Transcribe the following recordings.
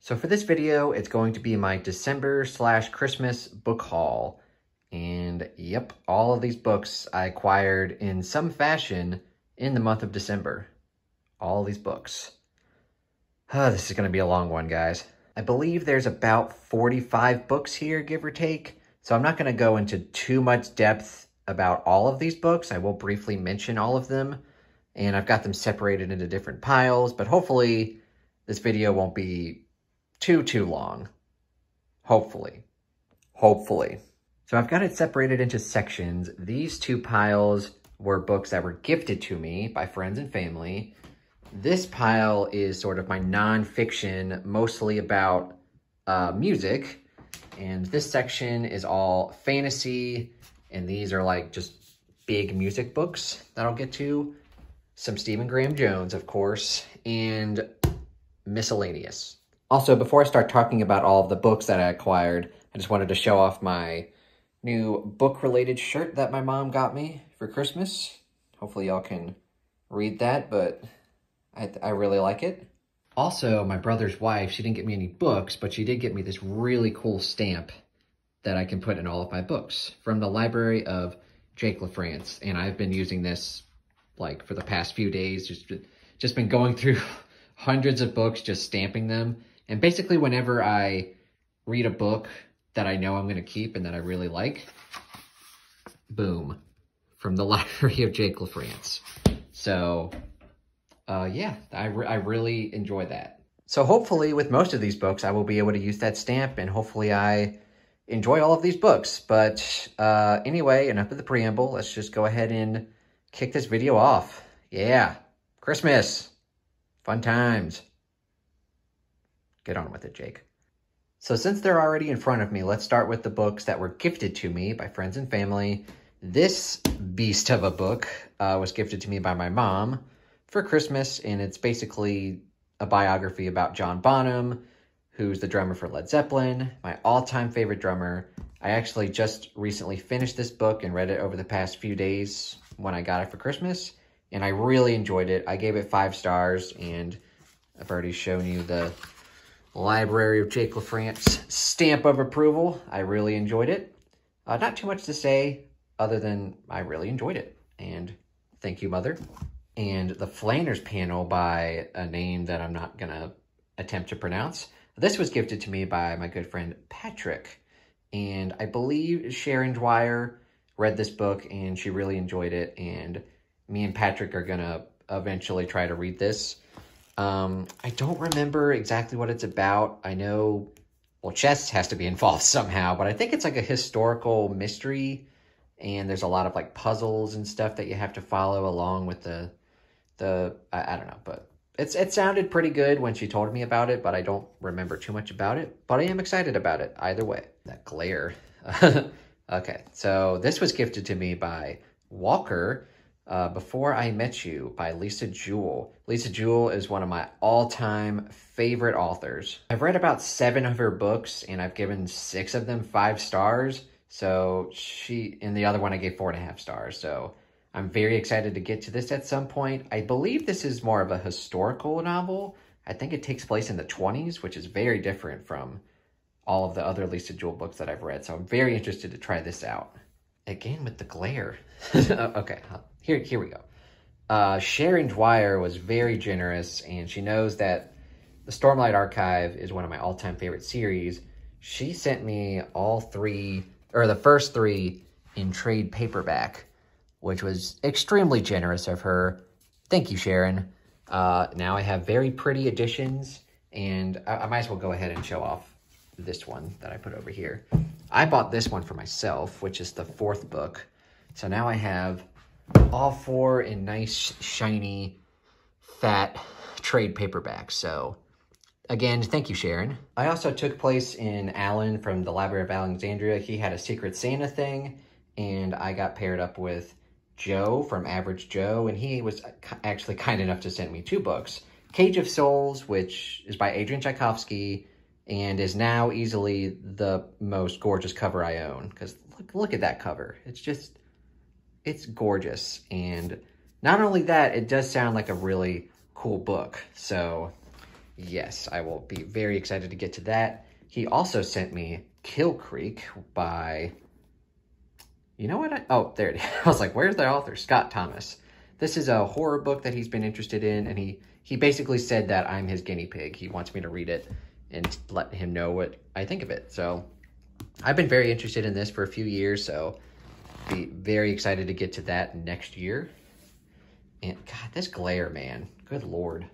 So for this video, it's going to be my December/Christmas book haul. And yep, all of these books I acquired in some fashion in the month of December. All these books. This is going to be a long one, guys. I believe there's about 45 books here, give or take. So I'm not going to go into too much depth about all of these books. I will briefly mention all of them. And I've got them separated into different piles, but hopefully this video won't be too long. Hopefully. So I've got it separated into sections. These two piles were books that were gifted to me by friends and family. This pile is sort of my nonfiction, mostly about music. And this section is all fantasy. And these are like just big music books that I'll get to. Some Stephen Graham Jones, of course, and miscellaneous. Also, before I start talking about all of the books that I acquired, I just wanted to show off my new book-related shirt that my mom got me for Christmas. Hopefully y'all can read that, but I really like it. Also, my brother's wife, she didn't get me any books, but she did get me this really cool stamp that I can put in all of my books from the library of Jake LaFrance. And I've been using this like for the past few days, just been going through hundreds of books, just stamping them. And basically whenever I read a book that I know I'm going to keep and that I really like, boom, from the library of Jake LaFrance. So, yeah, I really enjoy that. So hopefully with most of these books, I will be able to use that stamp, and hopefully I enjoy all of these books. But anyway, enough of the preamble. Let's just go ahead and kick this video off. Yeah, Christmas, fun times. Get on with it, Jake. So since they're already in front of me, let's start with the books that were gifted to me by friends and family. This beast of a book was gifted to me by my mom for Christmas, and it's basically a biography about John Bonham, who's the drummer for Led Zeppelin, my all-time favorite drummer. I actually just recently finished this book and read it over the past few days when I got it for Christmas, and I really enjoyed it. I gave it 5 stars, and I've already shown you the library of Jake LaFrance stamp of approval. I really enjoyed it. Not too much to say other than I really enjoyed it, and thank you, Mother. And the Flanders panel by a name that I'm not gonna attempt to pronounce. This was gifted to me by my good friend Patrick, and I believe Sharon Dwyer read this book and she really enjoyed it, and me and Patrick are gonna eventually try to read this. I don't remember exactly what it's about. I know, well, chess has to be involved somehow, but I think it's like a historical mystery, and there's a lot of like puzzles and stuff that you have to follow along with the I don't know, but it sounded pretty good when she told me about it, but I don't remember too much about it, but I am excited about it either way. That glare. Okay, so this was gifted to me by Walker, Before I Met You by Lisa Jewell. Lisa Jewell is one of my all-time favorite authors. I've read about 7 of her books, and I've given 6 of them 5 stars. So in the other one I gave 4.5 stars. So I'm very excited to get to this at some point. I believe this is more of a historical novel. I think it takes place in the 20s, which is very different from all of the other Lisa Jewell books that I've read. So I'm very interested to try this out. Again with the glare. Okay, here we go. Sharon Dwyer was very generous, and she knows that the Stormlight Archive is one of my all-time favorite series. She sent me all 3, or the first 3 in trade paperback, which was extremely generous of her. Thank you, Sharon. Now I have very pretty editions, and I might as well go ahead and show off this one that I put over here. I bought this one for myself, which is the 4th book. So now I have all 4 in nice, shiny, fat trade paperbacks. So again, thank you, Sharon. I also took place in Alan from the Library of Alexandria. He had a Secret Santa thing, and I got paired up with Joe from Average Joe, and he was actually kind enough to send me 2 books. Cage of Souls, which is by Adrian Tchaikovsky, and is now easily the most gorgeous cover I own. Because look at that cover. It's gorgeous. And not only that, it does sound like a really cool book. So yes, I will be very excited to get to that. He also sent me Kill Creek by, you know what? Oh, there it is. I was like, where's the author? Scott Thomas. This is a horror book that he's been interested in, and he basically said that I'm his guinea pig. He wants me to read it and let him know what I think of it. So I've been very interested in this for a few years, so be very excited to get to that next year. And God, this glare, man. Good Lord.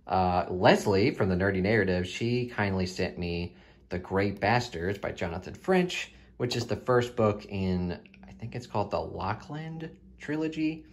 Leslie from the Nerdy Narrative, she kindly sent me The Great Bastards by Jonathan French, which is the first book in, I think it's called the Lockland trilogy.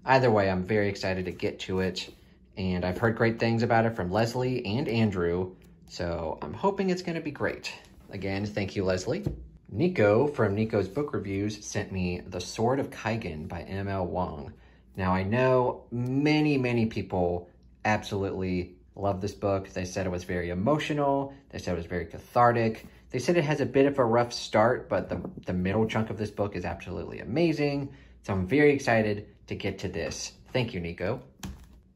Either way, I'm very excited to get to it, and I've heard great things about it from Leslie and Andrew, so I'm hoping it's going to be great. Again, thank you, Leslie. Nico from Nico's Book Reviews sent me The Sword of Kaigen by M.L. Wong. Now, I know many people absolutely love this book. They said it was very emotional. They said it was very cathartic. They said it has a bit of a rough start, but the middle chunk of this book is absolutely amazing. So I'm very excited to get to this. Thank you, Nico.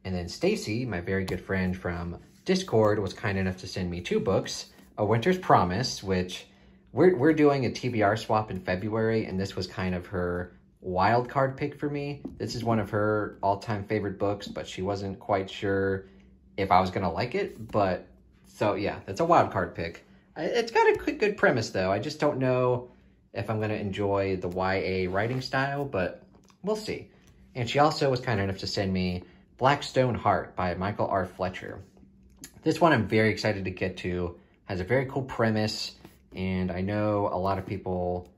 And then Stacy, my very good friend from Discord, was kind enough to send me 2 books. A Winter's Promise, which we're doing a TBR swap in February, and this was kind of her wild card pick for me. This is one of her all-time favorite books, but she wasn't quite sure if I was going to like it. But so yeah, that's a wild card pick. It's got a good premise though. I just don't know if I'm going to enjoy the YA writing style, but we'll see. And she also was kind enough to send me Blackstone Heart by Michael R. Fletcher. This one I'm very excited to get to. Has a very cool premise, and I know a lot of people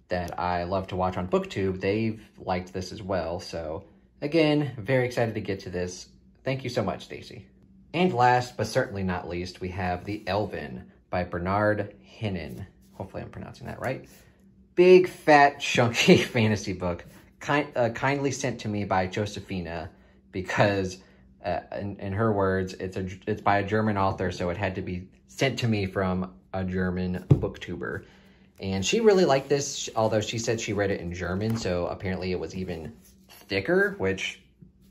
that I love to watch on BookTube, they've liked this as well. So again, very excited to get to this. Thank you so much, Stacy. And last, but certainly not least, we have The Elven by Bernard Hinnon. Hopefully I'm pronouncing that right. Big, fat, chunky fantasy book. Kindly sent to me by Josephina because, in her words, it's by a German author, so it had to be sent to me from a German booktuber. And she really liked this, although she said she read it in German, so apparently it was even thicker, which,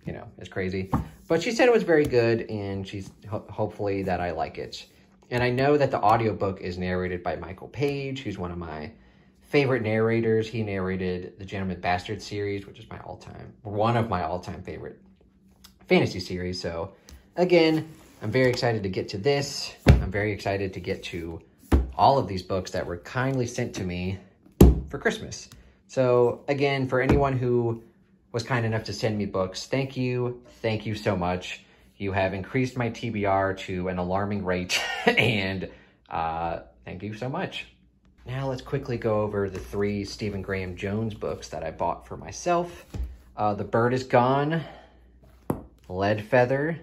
you know, is crazy. But she said it was very good, and she's hopefully that I like it. And I know that the audiobook is narrated by Michael Page, who's one of my favorite narrators. He narrated the Gentleman Bastard series, which is one of my all-time favorite fantasy series. So, again, I'm very excited to get to this. I'm very excited to get to all of these books that were kindly sent to me for Christmas. So again, for anyone who was kind enough to send me books, thank you so much. You have increased my TBR to an alarming rate, and thank you so much. Now let's quickly go over the 3 Stephen Graham Jones books that I bought for myself. The Bird is Gone, Leadfeather,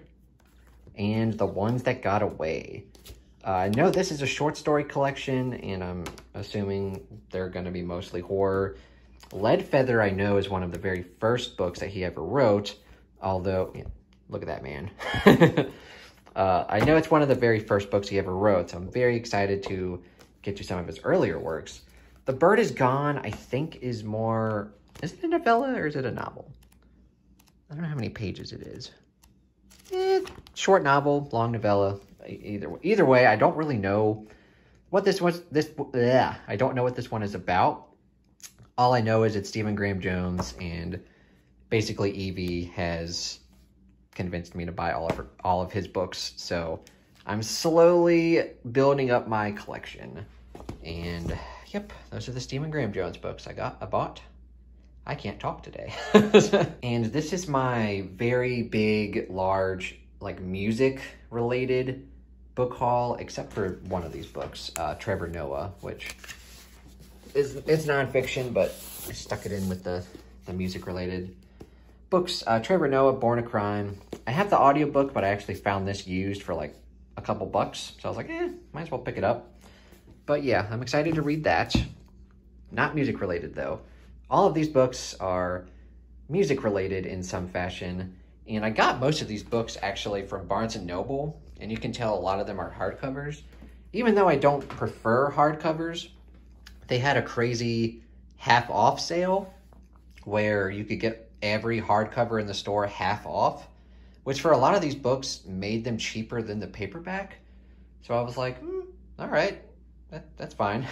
and The Ones That Got Away. I know this is a short story collection, and I'm assuming they're going to be mostly horror. Leadfeather, I know, is one of the very first books that he ever wrote, although, yeah, look at that man. I know it's one of the very first books he ever wrote, so I'm very excited to get to some of his earlier works. The Bird is Gone, I think, is more... Is it a novella or is it a novel? I don't know how many pages it is. Short novel, long novella. Either way, I don't really know what this was. I don't know what this one is about. All I know is it's Stephen Graham Jones, and basically Evie has convinced me to buy all of his books. So I'm slowly building up my collection. And yep, those are the Stephen Graham Jones books I bought. I can't talk today. And this is my very big, large, like music-related book haul, except for one of these books, Trevor Noah, which it's nonfiction, but I stuck it in with the music-related books. Trevor Noah, Born a Crime. I have the audiobook, but I actually found this used for like a couple bucks, so I was like, might as well pick it up. But yeah, I'm excited to read that. Not music-related, though. All of these books are music-related in some fashion, and I got most of these books actually from Barnes & Noble, and you can tell a lot of them are hardcovers. Even though I don't prefer hardcovers, they had a crazy half-off sale where you could get every hardcover in the store half off, which for a lot of these books made them cheaper than the paperback. So I was like, all right, that's fine.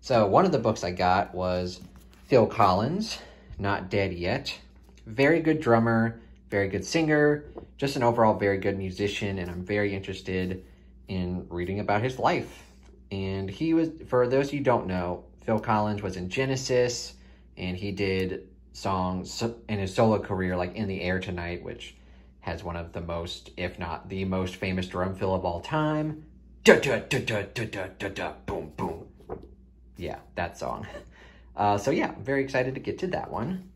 So one of the books I got was Phil Collins, Not Dead Yet. Very good drummer, very good singer, just an overall very good musician, and I'm very interested in reading about his life. And he was, for those of you who don't know, Phil Collins was in Genesis, and he did songs in his solo career, like In the Air Tonight, which has one of the most, if not the most famous drum fill of all time. Da da da da da da da da, boom boom. Yeah, that song. So yeah, I'm very excited to get to that one.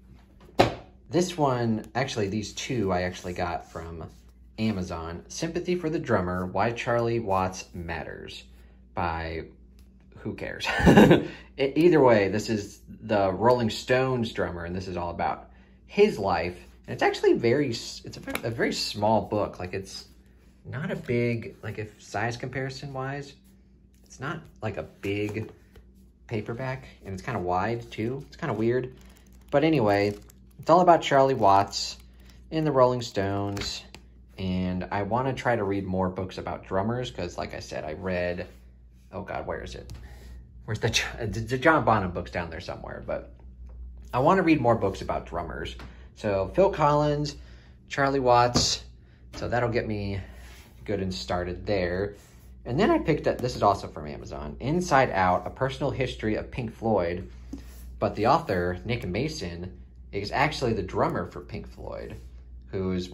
This one, actually these two I actually got from Amazon. Sympathy for the Drummer, Why Charlie Watts Matters by who cares? Either way, this is the Rolling Stones drummer, and this is all about his life. And it's actually a very small book. Like, it's not a big, like, if size comparison wise, it's not like a big paperback, and it's kind of wide too. It's kind of weird. But anyway, it's all about Charlie Watts and the Rolling Stones. And I want to try to read more books about drummers because, like I said, I read, oh God, where is it? Where's the John Bonham books down there somewhere? But I want to read more books about drummers. So Phil Collins, Charlie Watts. So that'll get me good and started there. And then I picked up, this is also from Amazon, Inside Out, A Personal History of Pink Floyd. But the author, Nick Mason, is actually the drummer for Pink Floyd, who's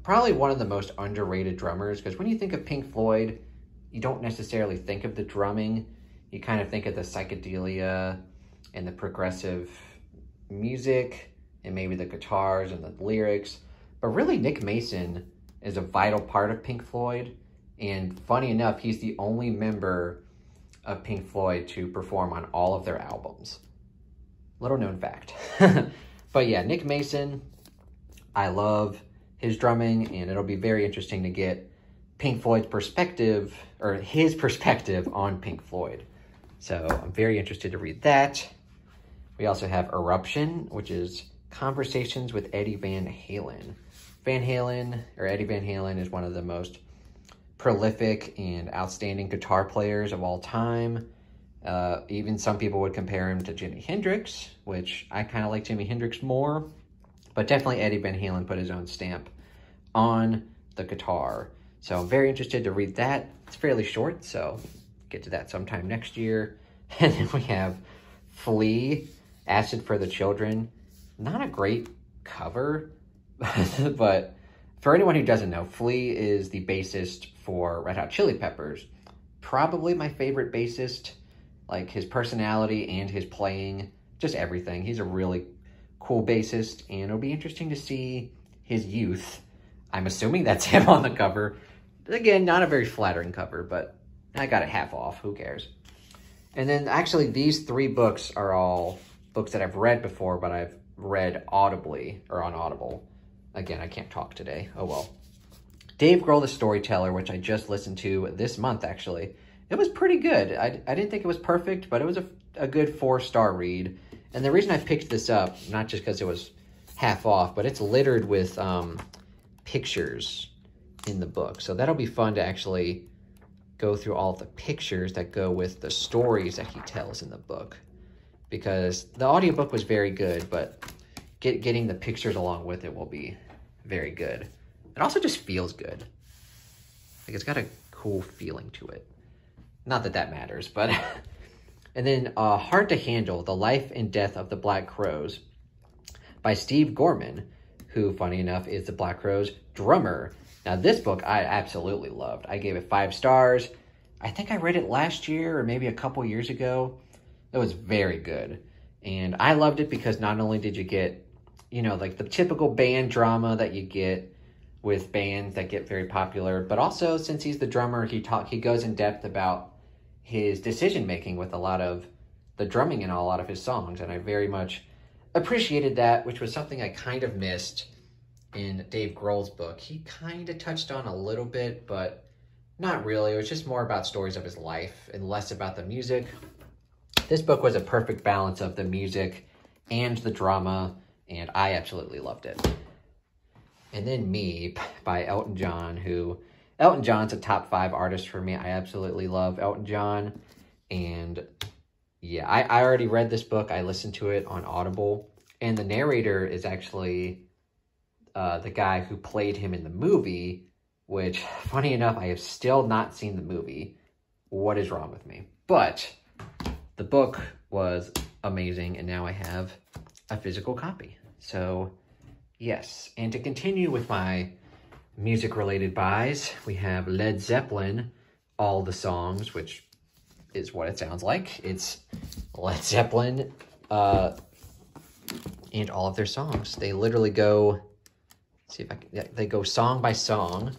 probably one of the most underrated drummers. Because when you think of Pink Floyd, you don't necessarily think of the drumming. You kind of think of the psychedelia and the progressive music and maybe the guitars and the lyrics. But really, Nick Mason is a vital part of Pink Floyd. And funny enough, he's the only member of Pink Floyd to perform on all of their albums. Little known fact. But yeah, Nick Mason, I love his drumming, and it'll be very interesting to get Pink Floyd's perspective, or his perspective on Pink Floyd. So I'm very interested to read that. We also have Eruption, which is Conversations with Eddie Van Halen. Eddie Van Halen is one of the most prolific and outstanding guitar players of all time. Even some people would compare him to Jimi Hendrix, which I kind of like Jimi Hendrix more. But definitely Eddie Van Halen put his own stamp on the guitar. So I'm very interested to read that. It's fairly short, so get to that sometime next year. And then we have Flea, Acid for the Children. Not a great cover, but for anyone who doesn't know, Flea is the bassist for Red Hot Chili Peppers. Probably my favorite bassist. Like, his personality and his playing, just everything. He's a really cool bassist, and it'll be interesting to see his youth. I'm assuming that's him on the cover. Again, not a very flattering cover, but I got it half off. Who cares? And then actually these three books are all books that I've read before, but I've read audibly or on Audible. Again, I can't talk today. Oh well. Dave Grohl, the Storyteller, which I just listened to this month, actually. It was pretty good. I didn't think it was perfect, but it was a good 4-star read. And the reason I picked this up, not just because it was half off, but it's littered with pictures in the book. So that'll be fun to actually go through all the pictures that go with the stories that he tells in the book. Because the audiobook was very good, but getting the pictures along with it will be very good. It also just feels good. Like, it's got a cool feeling to it. Not that that matters, but... And then Hard to Handle, The Life and Death of the Black Crowes by Steve Gorman, who, funny enough, is the Black Crowes drummer. Now, this book I absolutely loved. I gave it 5 stars. I think I read it last year or maybe a couple years ago. It was very good. And I loved it because not only did you get, you know, like the typical band drama that you get with bands that get very popular, but also since he's the drummer, he goes in depth about his decision-making with a lot of the drumming in a lot of his songs. And I very much appreciated that, which was something I kind of missed in Dave Grohl's book. He kind of touched on a little bit, but not really. It was just more about stories of his life and less about the music. This book was a perfect balance of the music and the drama, and I absolutely loved it. And then Me by Elton John, who... Elton John's a top 5 artist for me. I absolutely love Elton John. And yeah, I already read this book. I listened to it on Audible. And the narrator is actually the guy who played him in the movie, which, funny enough, I have still not seen the movie. What is wrong with me? But the book was amazing, and now I have a physical copy. So, yes. And to continue with my music-related buys, we have Led Zeppelin, All the Songs, which is what it sounds like. It's Led Zeppelin and all of their songs. They literally go, let's see if I can, yeah, they go song by song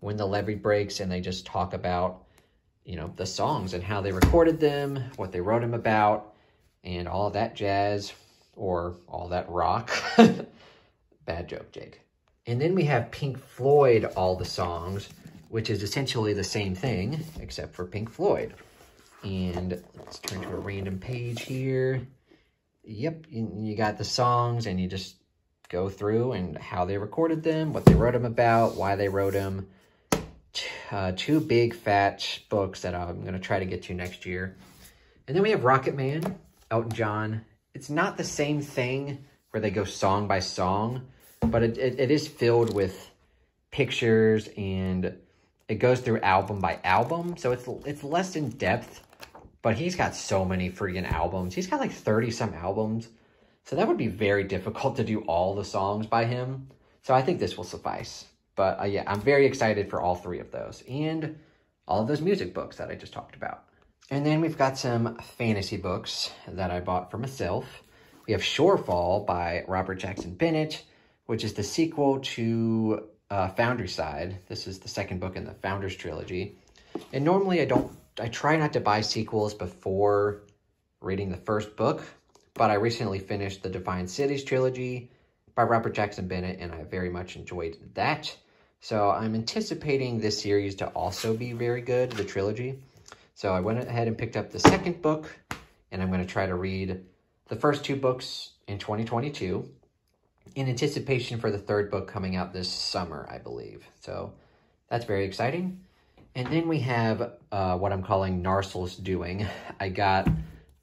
when the levee breaks, and they just talk about, you know, the songs and how they recorded them, what they wrote them about, and all of that jazz, or all that rock. Bad joke, Jake. And then we have Pink Floyd, All the Songs, which is essentially the same thing, except for Pink Floyd. And let's turn to a random page here. Yep, you got the songs, and you just go through and how they recorded them, what they wrote them about, why they wrote them. 2 big, fat books that I'm going to try to get to next year. And then we have Rocket Man, Elton John. It's not the same thing where they go song by song, but it is filled with pictures, and it goes through album by album. So it's less in depth, but he's got so many freaking albums. He's got like 30-some albums. So that would be very difficult to do all the songs by him. So I think this will suffice. But yeah, I'm very excited for all 3 of those. And all of those music books that I just talked about. And then we've got some fantasy books that I bought for myself. We have Shortfall by Robert Jackson Bennett, which is the sequel to Foundry Side. This is the 2nd book in the Founders trilogy. And normally I try not to buy sequels before reading the 1st book, but I recently finished the Defiant Cities trilogy by Robert Jackson Bennett, and I very much enjoyed that. So I'm anticipating this series to also be very good, the trilogy. So I went ahead and picked up the 2nd book, and I'm going to try to read the first 2 books in 2022 in anticipation for the 3rd book coming out this summer, I believe. So that's very exciting. And then we have what I'm calling Narsel's Doing. I got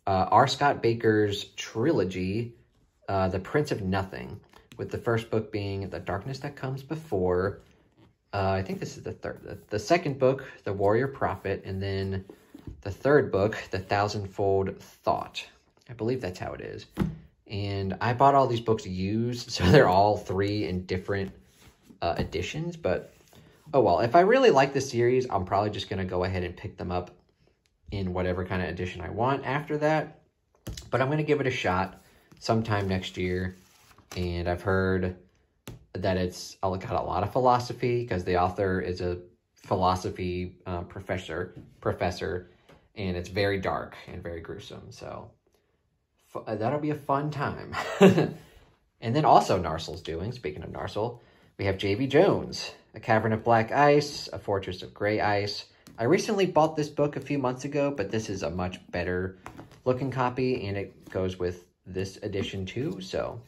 R. Scott Baker's trilogy, The Prince of Nothing, with the 1st book being The Darkness That Comes Before. I think this is the 3rd. The 2nd book, The Warrior Prophet, and then the 3rd book, The Thousandfold Thought. I believe that's how it is. And I bought all these books used, so they're all 3 in different editions. But, oh well, if I really like the series, I'm probably just going to go ahead and pick them up in whatever kind of edition I want after that. But I'm going to give it a shot sometime next year. And I've heard that it's got a lot of philosophy, because the author is a philosophy professor, and it's very dark and very gruesome. So that'll be a fun time. And then also Narsel's Doing, speaking of Narsel, we have J.B. Jones, A Cavern of Black Ice, A Fortress of Gray Ice. I recently bought this book a few months ago, but this is a much better looking copy, and it goes with this edition too. So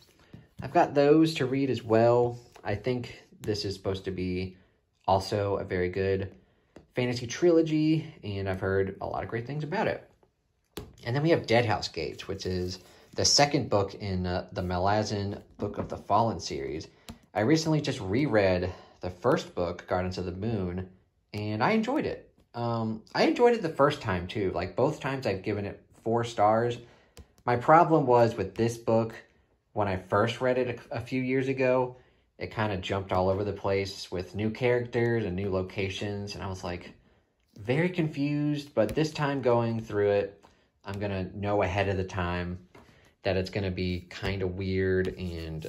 I've got those to read as well. I think this is supposed to be also a very good fantasy trilogy, and I've heard a lot of great things about it. And then we have Deadhouse Gates, which is the 2nd book in the Malazan Book of the Fallen series. I recently just reread the 1st book, Gardens of the Moon, and I enjoyed it. I enjoyed it the first time too. Like, both times I've given it 4 stars. My problem was with this book, when I first read it a few years ago, it kind of jumped all over the place with new characters and new locations, and I was like very confused. But this time going through it, I'm going to know ahead of the time that it's going to be kind of weird, and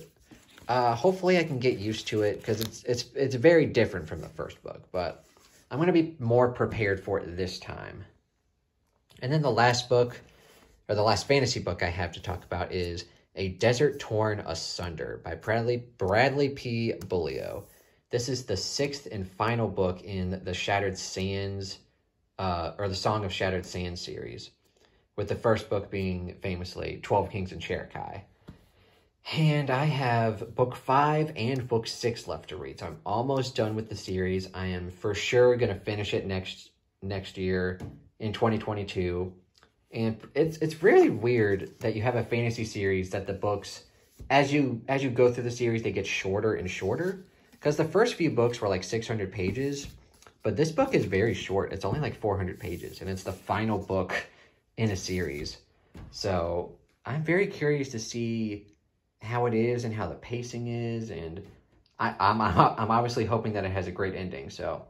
hopefully I can get used to it, because it's very different from the 1st book, but I'm going to be more prepared for it this time. And then the last book, or the last fantasy book I have to talk about, is A Desert Torn Asunder by Bradley P. Bullio. This is the 6th and final book in the Shattered Sands, or the Song of Shattered Sands series, with the 1st book being famously 12 Kings and Cherokee. And I have book 5 and book 6 left to read. So I'm almost done with the series. I am for sure going to finish it next year in 2022. And it's really weird that you have a fantasy series that the books, as you go through the series, they get shorter and shorter. Because the first few books were like 600 pages. But this book is very short. It's only like 400 pages. And it's the final book in a series. So I'm very curious to see how it is and how the pacing is, and I'm obviously hoping that it has a great ending. So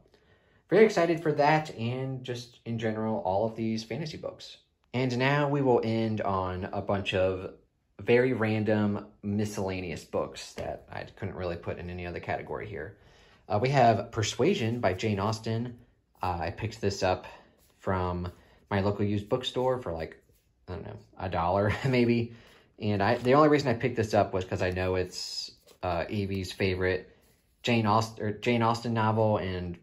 very excited for that, and just in general all of these fantasy books. And now we will end on a bunch of very random miscellaneous books that I couldn't really put in any other category here. We have Persuasion by Jane Austen. I picked this up from my local used bookstore for like, I don't know, $1 maybe. And the only reason I picked this up was because I know it's Evie's favorite Jane Austen novel and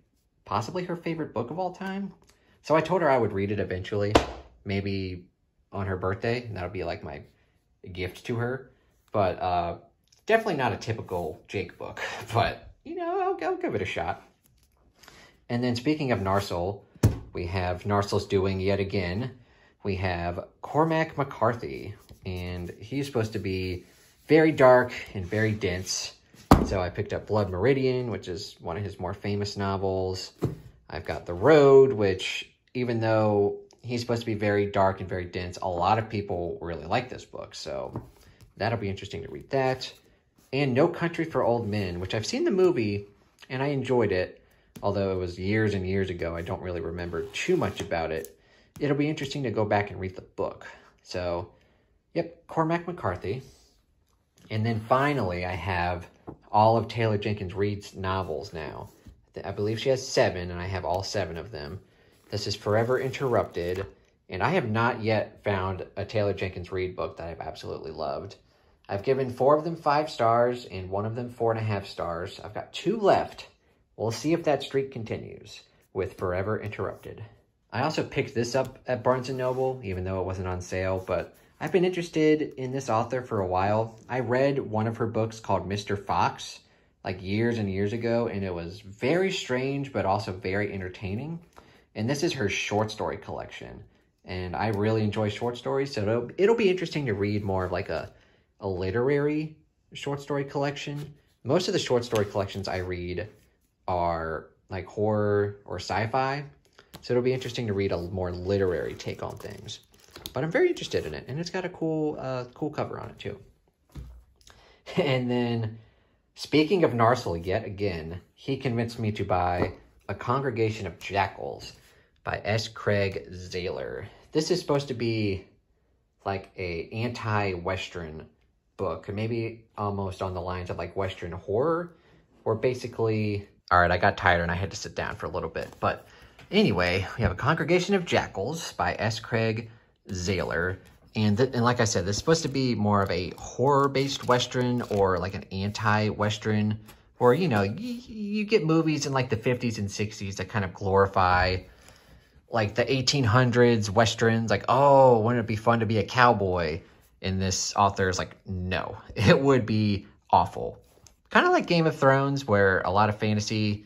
possibly her favorite book of all time. So I told her I would read it eventually, maybe on her birthday, and that'll be like my gift to her. But definitely not a typical Jake book, but you know, I'll give it a shot. And then speaking of Narsil, we have Narsil's Doing yet again. We have Cormac McCarthy, and he's supposed to be very dark and very dense. So I picked up Blood Meridian, which is one of his more famous novels. I've got The Road, which even though he's supposed to be very dark and very dense, a lot of people really like this book. So that'll be interesting to read that. And No Country for Old Men, which I've seen the movie and I enjoyed it. Although it was years and years ago, I don't really remember too much about it. It'll be interesting to go back and read the book. So, yep, Cormac McCarthy. And then finally, I have all of Taylor Jenkins Reid's novels now. I believe she has 7, and I have all 7 of them. This is Forever Interrupted, and I have not yet found a Taylor Jenkins Reid book that I've absolutely loved. I've given 4 of them 5 stars, and 1 of them 4.5 stars. I've got 2 left. We'll see if that streak continues with Forever Interrupted. I also picked this up at Barnes & Noble, even though it wasn't on sale, but I've been interested in this author for a while. I read one of her books called Mr. Fox, like years and years ago, and it was very strange, but also very entertaining. And this is her short story collection, and I really enjoy short stories, so it'll be interesting to read more of like a literary short story collection. Most of the short story collections I read are like horror or sci-fi, so it'll be interesting to read a more literary take on things. But I'm very interested in it, and it's got a cool cover on it too. And then, speaking of Narsil yet again, he convinced me to buy A Congregation of Jackals by S. Craig Zayler. This is supposed to be like a anti-Western book, maybe almost on the lines of like Western horror, or basically... All right, I got tired and I had to sit down for a little bit, but anyway, we have A Congregation of Jackals by S. Craig Zayler. And like I said, this is supposed to be more of a horror-based Western or like an anti-Western, or, you know, you get movies in like the 50s and 60s that kind of glorify like the 1800s Westerns. Like, oh, wouldn't it be fun to be a cowboy? And this author is like, no, it would be awful. Kind of like Game of Thrones, where a lot of fantasy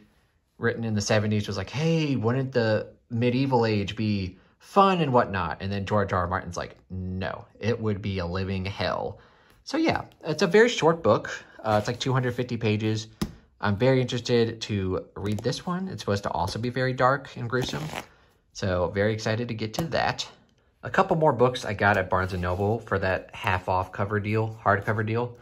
written in the 70s was like, hey, wouldn't the medieval age be fun and whatnot? And then George R. R. Martin's like, no, it would be a living hell. So yeah, it's a very short book. It's like 250 pages. I'm very interested to read this one. It's supposed to also be very dark and gruesome. So very excited to get to that. A couple more books I got at Barnes & Noble for that half-off cover deal, hardcover deal.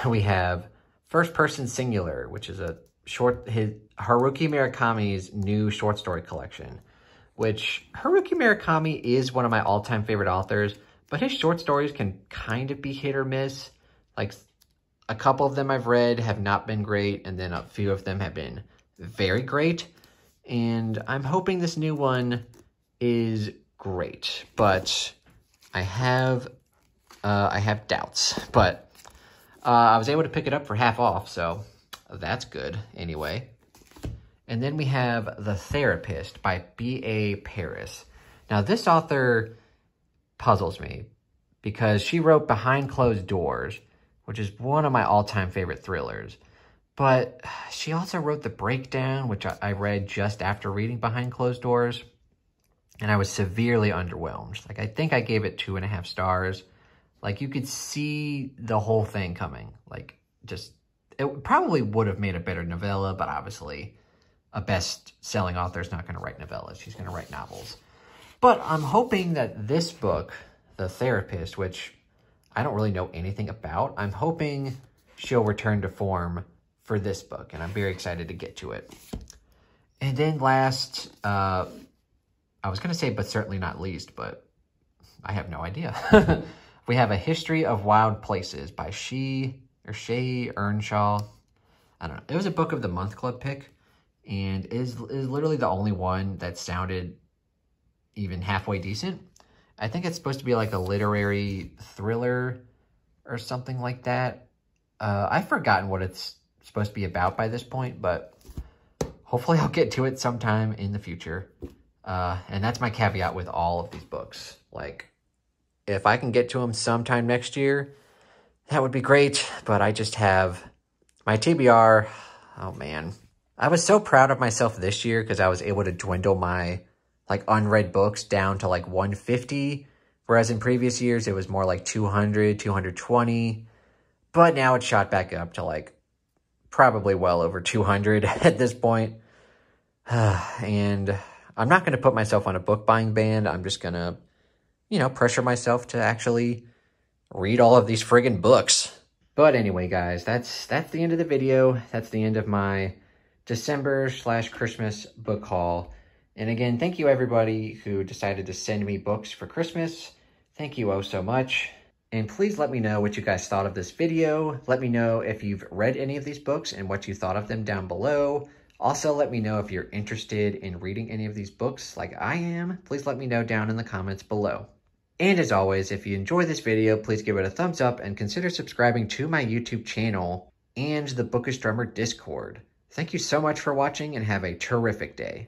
We have First Person Singular, which is Haruki Murakami's new short story collection, which Haruki Murakami is one of my all-time favorite authors, but his short stories can kind of be hit or miss. Like, a couple of them I've read have not been great, and then a few of them have been very great. And I'm hoping this new one is great, but I have doubts. But I was able to pick it up for half off, so that's good anyway. And then we have The Therapist by B.A. Paris. Now, this author puzzles me because she wrote Behind Closed Doors, which is one of my all-time favorite thrillers. But she also wrote The Breakdown, which I read just after reading Behind Closed Doors, and I was severely underwhelmed. Like, I think I gave it 2.5 stars. Like, you could see the whole thing coming. Like, just, it probably would have made a better novella, but obviously a best-selling author is not going to write novellas. She's going to write novels. But I'm hoping that this book, The Therapist, which I don't really know anything about, I'm hoping she'll return to form for this book, and I'm very excited to get to it. And then last, I was going to say but certainly not least, but I have no idea. We have A History of Wild Places by Shea Earnshaw. I don't know. It was a Book of the Month Club pick, and is literally the only one that sounded even halfway decent. I think it's supposed to be like a literary thriller or something like that. I've forgotten what it's supposed to be about by this point, but hopefully I'll get to it sometime in the future. And that's my caveat with all of these books. Like, if I can get to them sometime next year, that would be great, but I just have my TBR. Oh man. I was so proud of myself this year because I was able to dwindle my like unread books down to like 150, whereas in previous years it was more like 200, 220, but now it's shot back up to like probably well over 200 at this point. And I'm not going to put myself on a book buying ban. I'm just going to, you know, pressure myself to actually read all of these friggin' books. But anyway, guys, that's the end of the video. That's the end of my December/Christmas book haul. And again, thank you everybody who decided to send me books for Christmas. Thank you oh so much. And please let me know what you guys thought of this video. Let me know if you've read any of these books and what you thought of them down below. Also, let me know if you're interested in reading any of these books like I am. Please let me know down in the comments below. And as always, if you enjoyed this video, please give it a thumbs up and consider subscribing to my YouTube channel and the Bookish Drummer Discord. Thank you so much for watching and have a terrific day.